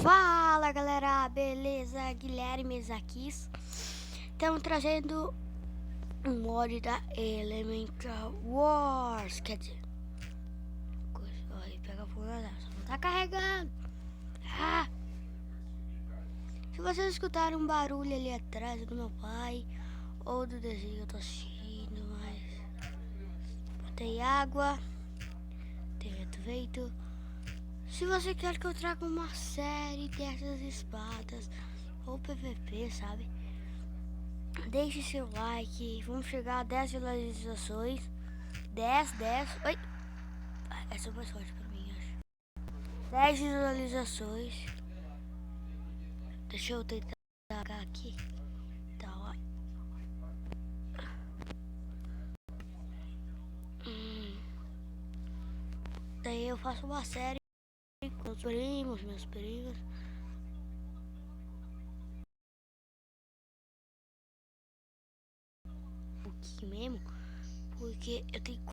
Fala galera, beleza? Guilherme aqui. Estamos trazendo um mod da Elemental Wars. Quer dizer, aí pega fogo na só não tá carregando. Se vocês escutarem um barulho ali atrás do meu pai ou do desenho que eu tô assistindo, mas botei água, tem vento. Se você quer que eu traga uma série dessas espadas ou PVP, sabe? Deixe seu like, vamos chegar a 10 visualizações. 10. Oi! Essa foi sorte pra mim, acho. 10 visualizações. Deixa eu tentar aqui. Tá, ó. Daí eu faço uma série com os primos, meus primos. Um pouquinho mesmo, porque eu tenho